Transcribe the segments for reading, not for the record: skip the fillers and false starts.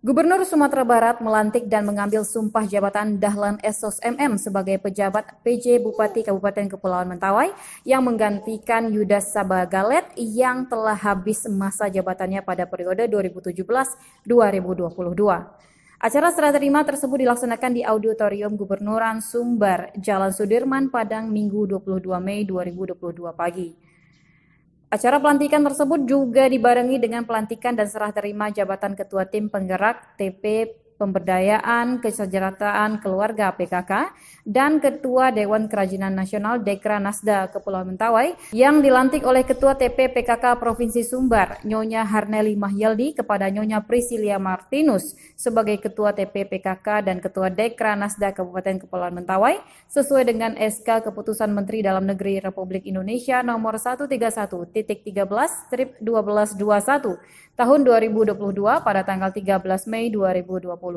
Gubernur Sumatera Barat melantik dan mengambil sumpah jabatan Dahlan Esos MM sebagai pejabat PJ Bupati Kabupaten Kepulauan Mentawai yang menggantikan Yudas Sabagalet yang telah habis masa jabatannya pada periode 2017-2022. Acara serah terima tersebut dilaksanakan di Auditorium Gubernuran Sumbar, Jalan Sudirman, Padang, Minggu 22 Mei 2022 pagi. Acara pelantikan tersebut juga dibarengi dengan pelantikan dan serah terima jabatan Ketua Tim Penggerak TP Pemberdayaan Kesejahteraan Keluarga PKK dan Ketua Dewan Kerajinan Nasional Dekra Nasda Kepulauan Mentawai yang dilantik oleh Ketua TP PKK Provinsi Sumbar, Nyonya Harneli Mahyaldi kepada Nyonya Priscilia Martinus sebagai Ketua TP PKK dan Ketua Dekra Nasda Kabupaten Kepulauan Mentawai sesuai dengan SK Keputusan Menteri Dalam Negeri Republik Indonesia nomor 131.13/1221 tahun 2022 pada tanggal 13 Mei 2022.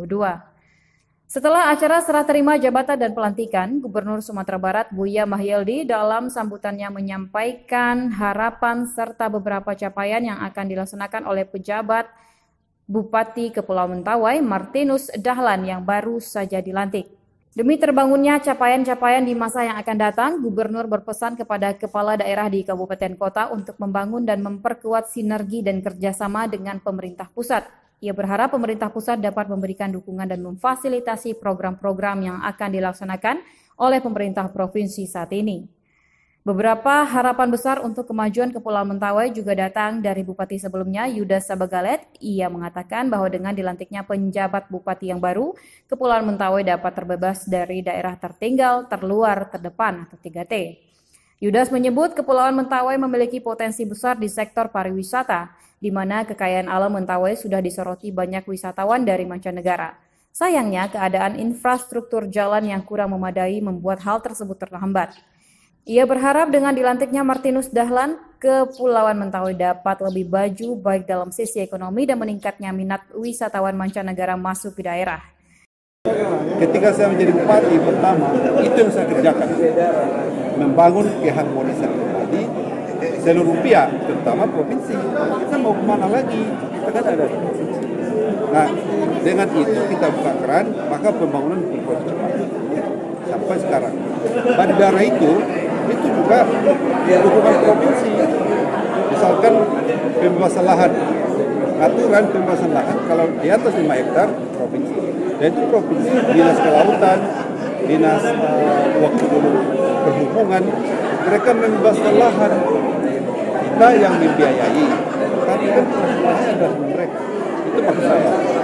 Setelah acara serah terima jabatan dan pelantikan, Gubernur Sumatera Barat Buya Mahyaldi dalam sambutannya menyampaikan harapan serta beberapa capaian yang akan dilaksanakan oleh pejabat Bupati Kepulauan Mentawai Martinus Dahlan yang baru saja dilantik. Demi terbangunnya capaian-capaian di masa yang akan datang, Gubernur berpesan kepada kepala daerah di kabupaten kota untuk membangun dan memperkuat sinergi dan kerjasama dengan pemerintah pusat. Ia berharap pemerintah pusat dapat memberikan dukungan dan memfasilitasi program-program yang akan dilaksanakan oleh pemerintah provinsi saat ini. Beberapa harapan besar untuk kemajuan Kepulauan Mentawai juga datang dari Bupati sebelumnya, Yudas Sabagalet. Ia mengatakan bahwa dengan dilantiknya penjabat Bupati yang baru, Kepulauan Mentawai dapat terbebas dari daerah tertinggal, terluar, terdepan atau 3T. Yudas menyebut Kepulauan Mentawai memiliki potensi besar di sektor pariwisata, di mana kekayaan alam Mentawai sudah disoroti banyak wisatawan dari mancanegara. Sayangnya, keadaan infrastruktur jalan yang kurang memadai membuat hal tersebut terhambat. Ia berharap dengan dilantiknya Martinus Dahlan, Kepulauan Mentawai dapat lebih maju baik dalam sisi ekonomi dan meningkatnya minat wisatawan mancanegara masuk ke daerah. Ketika saya menjadi bupati pertama, itu yang saya kerjakan, membangun keharmonisan kembali seluruh pihak, terutama provinsi. Kita mau kemana lagi? Kita kan ada. Nah, dengan itu kita buka keran, maka pembangunan berproses cepat sampai sekarang. Pada daerah itu juga dukungan provinsi. Misalkan pembebasan lahan, aturan pembebasan lahan kalau di atas 5 hektar provinsi. Dan itu provinsi, dinas kelautan, dinas waktu dulu perhubungan, mereka membebaskan lahan. Kita yang membiayai, tapi kan lahannya adalah mereka. Itu maksud saya.